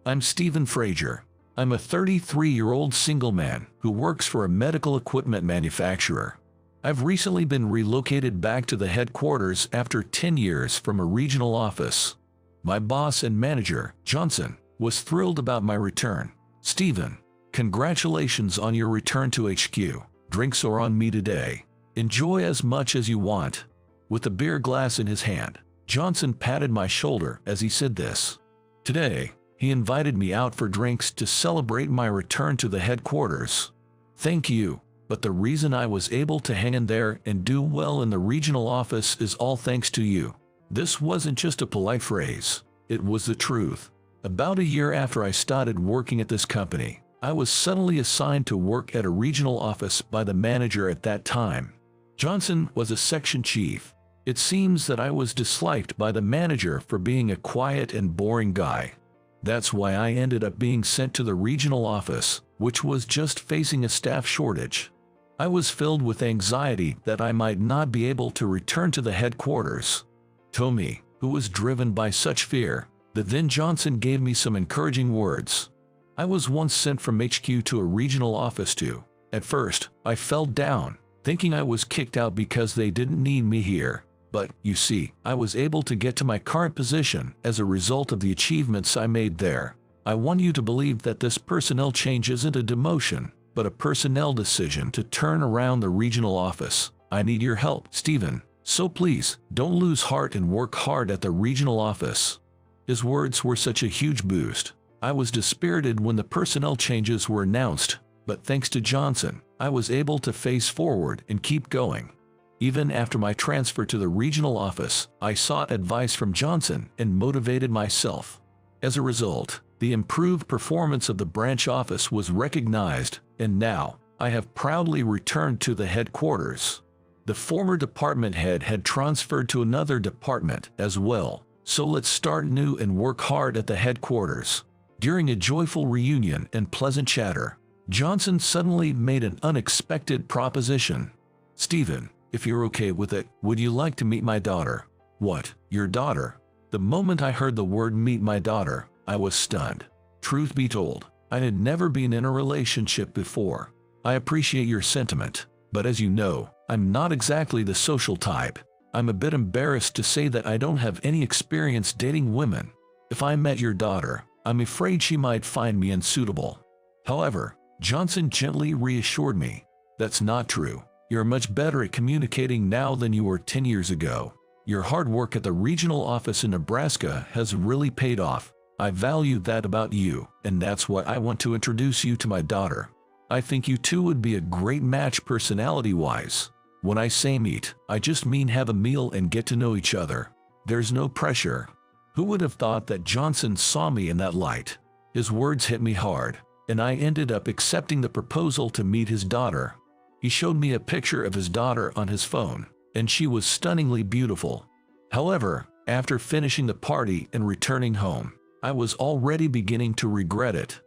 I'm Stephen Frazier. I'm a 33-year-old single man who works for a medical equipment manufacturer. I've recently been relocated back to the headquarters after 10 years from a regional office. My boss and manager, Johnson, was thrilled about my return. "Stephen, congratulations on your return to HQ. Drinks are on me today. Enjoy as much as you want." With a beer glass in his hand, Johnson patted my shoulder as he said this. Today, he invited me out for drinks to celebrate my return to the headquarters. Thank you, but the reason I was able to hang in there and do well in the regional office is all thanks to you. This wasn't just a polite phrase, it was the truth. About a year after I started working at this company, I was suddenly assigned to work at a regional office by the manager at that time. Johnson was a section chief. It seems that I was disliked by the manager for being a quiet and boring guy. That's why I ended up being sent to the regional office, which was just facing a staff shortage. I was filled with anxiety that I might not be able to return to the headquarters. Tommy, who was driven by such fear, that then Johnson gave me some encouraging words. I was once sent from HQ to a regional office too. At first, I felt down, thinking I was kicked out because they didn't need me here. But, you see, I was able to get to my current position as a result of the achievements I made there. I want you to believe that this personnel change isn't a demotion, but a personnel decision to turn around the regional office. I need your help, Stephen, so please, don't lose heart and work hard at the regional office. His words were such a huge boost. I was dispirited when the personnel changes were announced, but thanks to Johnson, I was able to face forward and keep going. Even after my transfer to the regional office, I sought advice from Johnson and motivated myself. As a result, the improved performance of the branch office was recognized, and now, I have proudly returned to the headquarters. The former department head had transferred to another department as well, so let's start new and work hard at the headquarters. During a joyful reunion and pleasant chatter, Johnson suddenly made an unexpected proposition. "Stephen, if you're okay with it, would you like to meet my daughter?" "What, your daughter?" The moment I heard the word "meet my daughter," I was stunned. Truth be told, I had never been in a relationship before. I appreciate your sentiment, but as you know, I'm not exactly the social type. I'm a bit embarrassed to say that I don't have any experience dating women. If I met your daughter, I'm afraid she might find me unsuitable. However, Johnson gently reassured me. That's not true. You're much better at communicating now than you were 10 years ago. Your hard work at the regional office in Nebraska has really paid off. I value that about you, and that's why I want to introduce you to my daughter. I think you two would be a great match personality-wise. When I say meet, I just mean have a meal and get to know each other. There's no pressure. Who would have thought that Johnson saw me in that light? His words hit me hard, and I ended up accepting the proposal to meet his daughter. He showed me a picture of his daughter on his phone, and she was stunningly beautiful. However, after finishing the party and returning home, I was already beginning to regret it.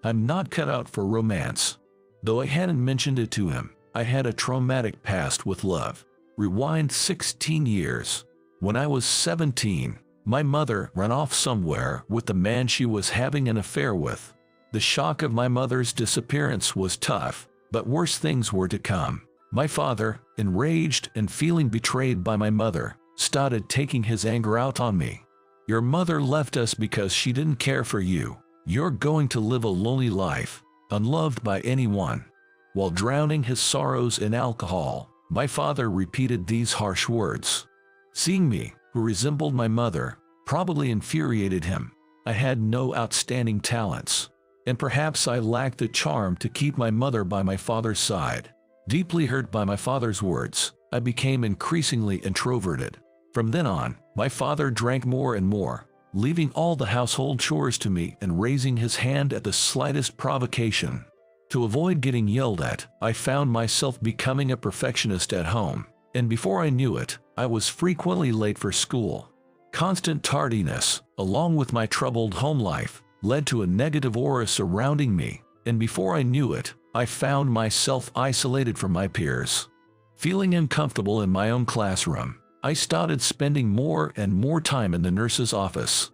I'm not cut out for romance. Though I hadn't mentioned it to him, I had a traumatic past with love. Rewind 16 years. When I was 17, my mother ran off somewhere with the man she was having an affair with. The shock of my mother's disappearance was tough, but worse things were to come. My father, enraged and feeling betrayed by my mother, started taking his anger out on me. "Your mother left us because she didn't care for you. You're going to live a lonely life, unloved by anyone." While drowning his sorrows in alcohol, my father repeated these harsh words. Seeing me, who resembled my mother, probably infuriated him. I had no outstanding talents, and perhaps I lacked the charm to keep my mother by my father's side. Deeply hurt by my father's words, I became increasingly introverted. From then on, my father drank more and more, leaving all the household chores to me and raising his hand at the slightest provocation. To avoid getting yelled at, I found myself becoming a perfectionist at home, and before I knew it, I was frequently late for school. Constant tardiness, along with my troubled home life, led to a negative aura surrounding me, and before I knew it, I found myself isolated from my peers. Feeling uncomfortable in my own classroom, I started spending more and more time in the nurse's office.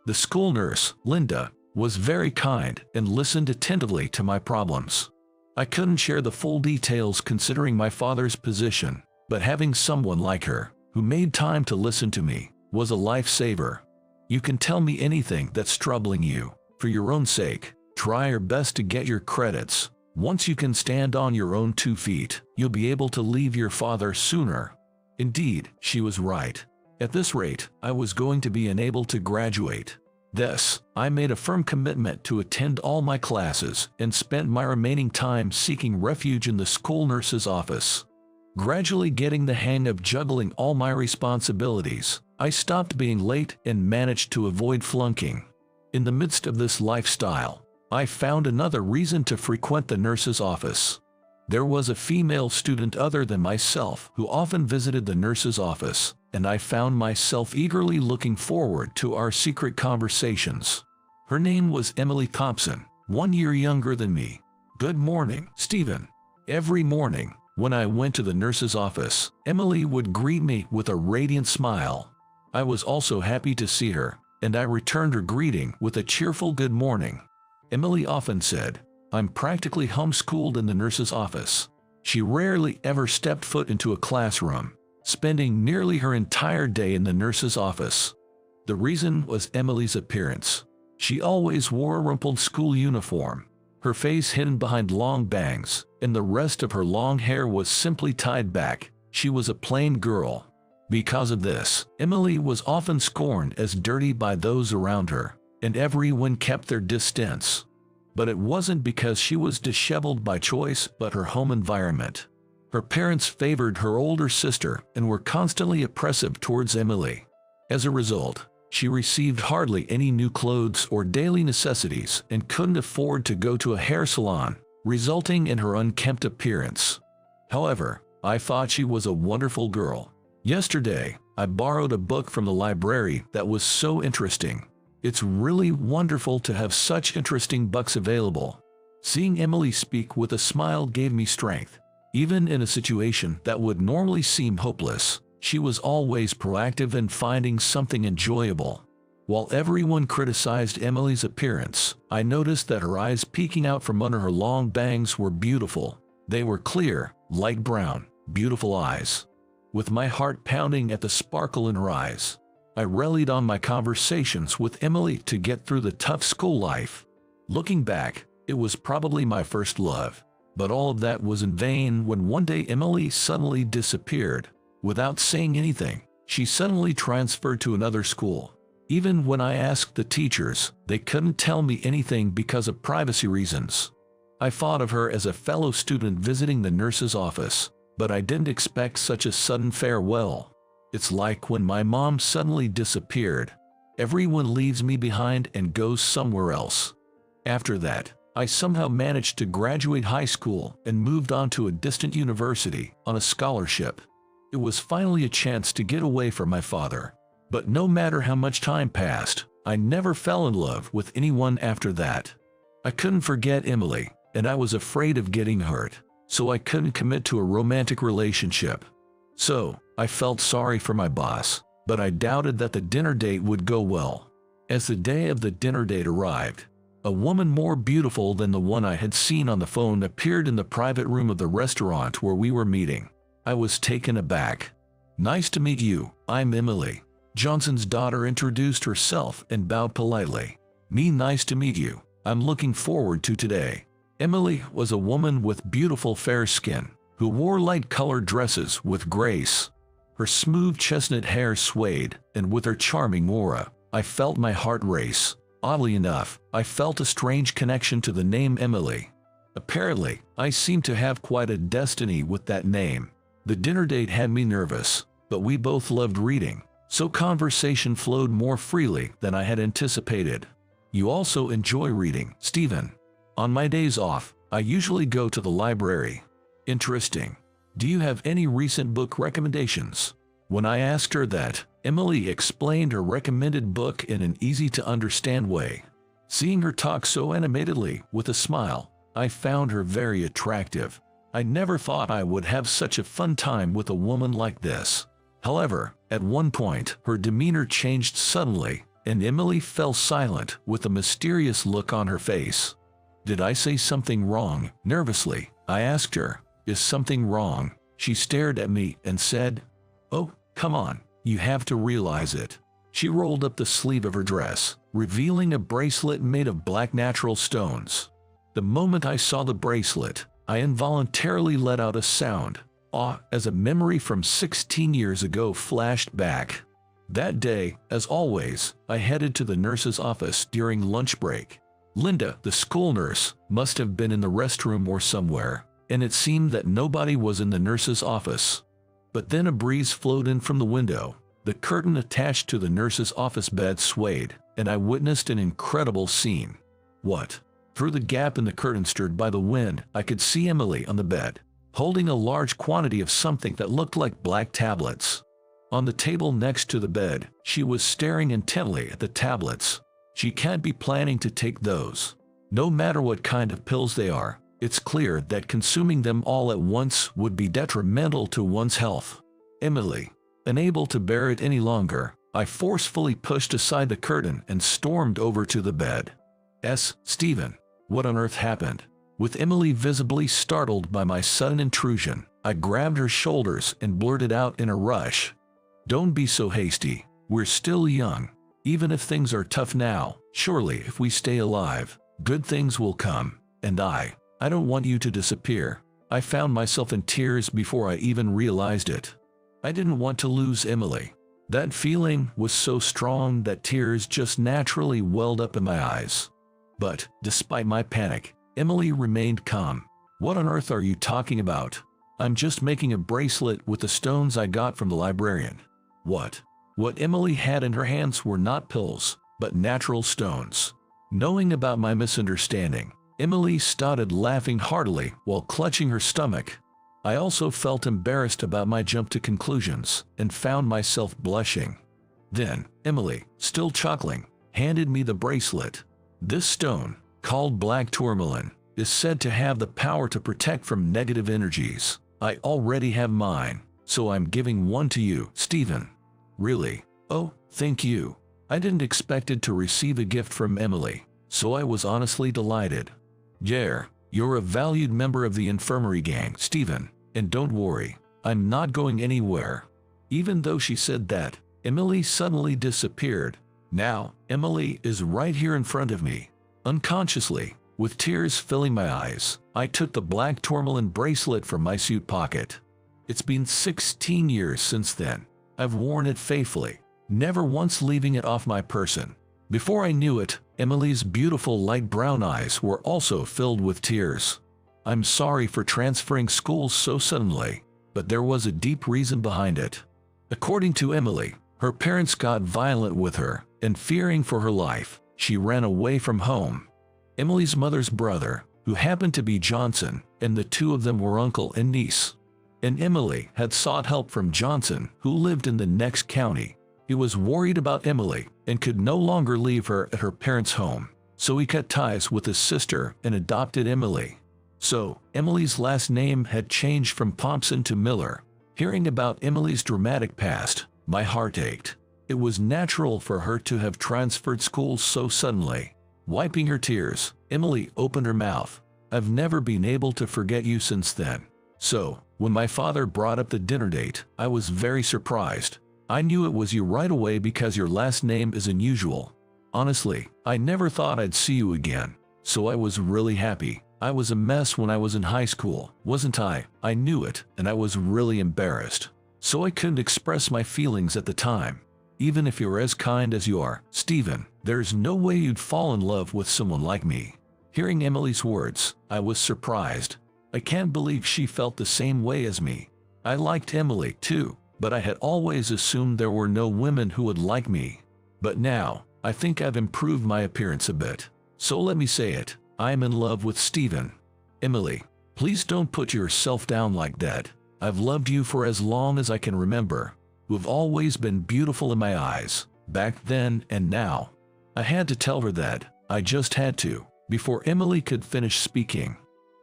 The school nurse, Linda, was very kind and listened attentively to my problems. I couldn't share the full details considering my father's position, but having someone like her, who made time to listen to me, was a lifesaver. You can tell me anything that's troubling you. For your own sake, try your best to get your credits. Once you can stand on your own 2 feet, you'll be able to leave your father sooner. Indeed, she was right. At this rate, I was going to be unable to graduate. Thus, I made a firm commitment to attend all my classes and spent my remaining time seeking refuge in the school nurse's office. Gradually getting the hang of juggling all my responsibilities, I stopped being late and managed to avoid flunking. In the midst of this lifestyle, I found another reason to frequent the nurse's office. There was a female student other than myself who often visited the nurse's office, and I found myself eagerly looking forward to our secret conversations. Her name was Emily Thompson, 1 year younger than me. "Good morning, Stephen." Every morning, when I went to the nurse's office, Emily would greet me with a radiant smile. I was also happy to see her, and I returned her greeting with a cheerful good morning. Emily often said, "I'm practically homeschooled in the nurse's office." She rarely ever stepped foot into a classroom, spending nearly her entire day in the nurse's office. The reason was Emily's appearance. She always wore a rumpled school uniform, her face hidden behind long bangs, and the rest of her long hair was simply tied back. She was a plain girl. Because of this, Emily was often scorned as dirty by those around her, and everyone kept their distance. But it wasn't because she was disheveled by choice, but her home environment. Her parents favored her older sister and were constantly oppressive towards Emily. As a result, she received hardly any new clothes or daily necessities and couldn't afford to go to a hair salon, resulting in her unkempt appearance. However, I thought she was a wonderful girl. Yesterday, I borrowed a book from the library that was so interesting. It's really wonderful to have such interesting books available. Seeing Emily speak with a smile gave me strength. Even in a situation that would normally seem hopeless, she was always proactive in finding something enjoyable. While everyone criticized Emily's appearance, I noticed that her eyes peeking out from under her long bangs were beautiful. They were clear, light brown, beautiful eyes. With my heart pounding at the sparkle in her eyes, I relied on my conversations with Emily to get through the tough school life. Looking back, it was probably my first love. But all of that was in vain when one day Emily suddenly disappeared. Without saying anything, she suddenly transferred to another school. Even when I asked the teachers, they couldn't tell me anything because of privacy reasons. I thought of her as a fellow student visiting the nurse's office, but I didn't expect such a sudden farewell. It's like when my mom suddenly disappeared. Everyone leaves me behind and goes somewhere else. After that, I somehow managed to graduate high school and moved on to a distant university on a scholarship. It was finally a chance to get away from my father. But no matter how much time passed, I never fell in love with anyone after that. I couldn't forget Emily, and I was afraid of getting hurt, so I couldn't commit to a romantic relationship. So, I felt sorry for my boss, but I doubted that the dinner date would go well. As the day of the dinner date arrived, a woman more beautiful than the one I had seen on the phone appeared in the private room of the restaurant where we were meeting. I was taken aback. "Nice to meet you, I'm Emily." Johnson's daughter introduced herself and bowed politely. "Me, nice to meet you. I'm looking forward to today." Emily was a woman with beautiful fair skin, who wore light-colored dresses with grace. Her smooth chestnut hair swayed, and with her charming aura, I felt my heart race. Oddly enough, I felt a strange connection to the name Emily. Apparently, I seemed to have quite a destiny with that name. The dinner date had me nervous, but we both loved reading, so conversation flowed more freely than I had anticipated. "You also enjoy reading, Stephen." "On my days off, I usually go to the library." "Interesting. Do you have any recent book recommendations?" When I asked her that, Emily explained her recommended book in an easy-to-understand way. Seeing her talk so animatedly with a smile, I found her very attractive. I never thought I would have such a fun time with a woman like this. However, at one point, her demeanor changed suddenly, and Emily fell silent with a mysterious look on her face. Did I say something wrong? Nervously, I asked her, is something wrong? She stared at me and said, oh, come on, you have to realize it. She rolled up the sleeve of her dress, revealing a bracelet made of black natural stones. The moment I saw the bracelet, I involuntarily let out a sound, as a memory from 16 years ago flashed back. That day, as always, I headed to the nurse's office during lunch break. Linda, the school nurse, must have been in the restroom or somewhere, and it seemed that nobody was in the nurse's office. But then a breeze flowed in from the window. The curtain attached to the nurse's office bed swayed, and I witnessed an incredible scene. What? Through the gap in the curtain stirred by the wind, I could see Emily on the bed, holding a large quantity of something that looked like black tablets. On the table next to the bed, she was staring intently at the tablets. She can't be planning to take those. No matter what kind of pills they are, it's clear that consuming them all at once would be detrimental to one's health. Emily, unable to bear it any longer, I forcefully pushed aside the curtain and stormed over to the bed. Stephen, what on earth happened? With Emily visibly startled by my sudden intrusion, I grabbed her shoulders and blurted out in a rush. Don't be so hasty. We're still young. Even if things are tough now, surely if we stay alive, good things will come. And I don't want you to disappear. I found myself in tears before I even realized it. I didn't want to lose Emily. That feeling was so strong that tears just naturally welled up in my eyes. But, despite my panic, Emily remained calm. What on earth are you talking about? I'm just making a bracelet with the stones I got from the librarian. What? What Emily had in her hands were not pills, but natural stones. Knowing about my misunderstanding, Emily started laughing heartily while clutching her stomach. I also felt embarrassed about my jump to conclusions and found myself blushing. Then, Emily, still chuckling, handed me the bracelet. This stone, called black tourmaline, is said to have the power to protect from negative energies. I already have mine, so I'm giving one to you, Stephen. Really? Oh, thank you. I didn't expect to receive a gift from Emily, so I was honestly delighted. Yeah, you're a valued member of the infirmary gang, Stephen, and don't worry, I'm not going anywhere. Even though she said that, Emily suddenly disappeared. Now, Emily is right here in front of me. Unconsciously, with tears filling my eyes, I took the black tourmaline bracelet from my suit pocket. It's been 16 years since then. I've worn it faithfully, never once leaving it off my person. Before I knew it, Emily's beautiful light brown eyes were also filled with tears. I'm sorry for transferring schools so suddenly, but there was a deep reason behind it. According to Emily, her parents got violent with her, and fearing for her life, she ran away from home. Emily's mother's brother, who happened to be Johnson, and the two of them were uncle and niece. And Emily had sought help from Johnson, who lived in the next county. He was worried about Emily and could no longer leave her at her parents' home, so he cut ties with his sister and adopted Emily. So, Emily's last name had changed from Thompson to Miller. Hearing about Emily's dramatic past, my heart ached. It was natural for her to have transferred schools so suddenly. Wiping her tears, Emily opened her mouth. I've never been able to forget you since then. So, when my father brought up the dinner date, I was very surprised. I knew it was you right away because your last name is unusual. Honestly, I never thought I'd see you again, so I was really happy. I was a mess when I was in high school, wasn't I? I knew it, and I was really embarrassed. So I couldn't express my feelings at the time. Even if you're as kind as you are, Stephen, there's no way you'd fall in love with someone like me. Hearing Emily's words, I was surprised. I can't believe she felt the same way as me. I liked Emily too, but I had always assumed there were no women who would like me. But now, I think I've improved my appearance a bit. So let me say it, I'm in love with Stephen. Emily, please don't put yourself down like that. I've loved you for as long as I can remember. You've always been beautiful in my eyes, back then and now. I had to tell her that, I just had to, before Emily could finish speaking.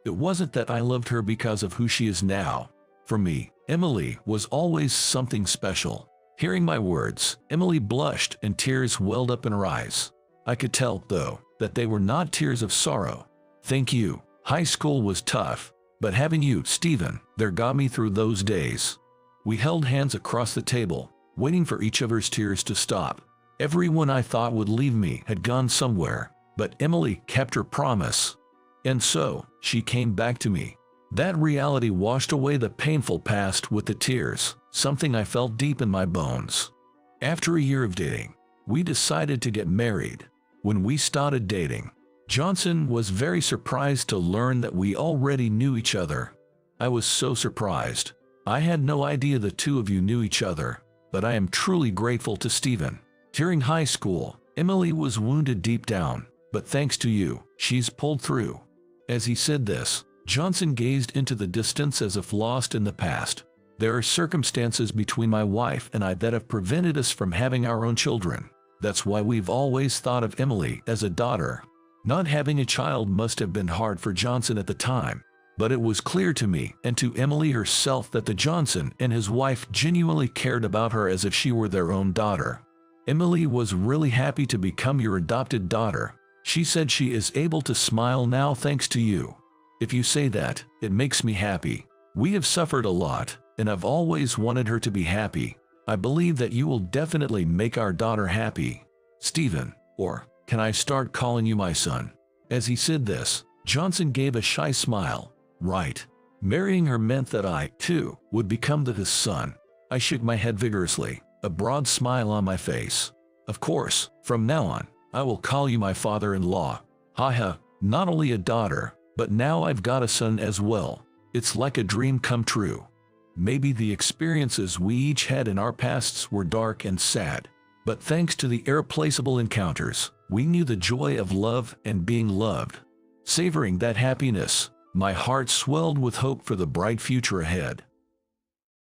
It wasn't that I loved her because of who she is now. For me, Emily was always something special. Hearing my words, Emily blushed and tears welled up in her eyes. I could tell, though, that they were not tears of sorrow. Thank you. High school was tough, but having you, Stephen, there got me through those days. We held hands across the table, waiting for each other's tears to stop. Everyone I thought would leave me had gone somewhere, but Emily kept her promise. And so, she came back to me. That reality washed away the painful past with the tears, something I felt deep in my bones. After a year of dating, we decided to get married. When we started dating, Johnson was very surprised to learn that we already knew each other. I was so surprised. I had no idea the two of you knew each other, but I am truly grateful to Stephen. During high school, Emily was wounded deep down, but thanks to you, she's pulled through. As he said this, Johnson gazed into the distance as if lost in the past. There are circumstances between my wife and I that have prevented us from having our own children. That's why we've always thought of Emily as a daughter. Not having a child must have been hard for Johnson at the time, but it was clear to me and to Emily herself that the Johnson and his wife genuinely cared about her as if she were their own daughter. Emily was really happy to become your adopted daughter. She said she is able to smile now thanks to you. If you say that, it makes me happy. We have suffered a lot, and I've always wanted her to be happy. I believe that you will definitely make our daughter happy. Stephen, or can I start calling you my son? As he said this, Johnson gave a shy smile. Right. Marrying her meant that I, too, would become his son. I shook my head vigorously, a broad smile on my face. Of course, from now on, I will call you my father-in-law. Haha, not only a daughter, but now I've got a son as well. It's like a dream come true. Maybe the experiences we each had in our pasts were dark and sad, but thanks to the irreplaceable encounters, we knew the joy of love and being loved. Savoring that happiness, my heart swelled with hope for the bright future ahead.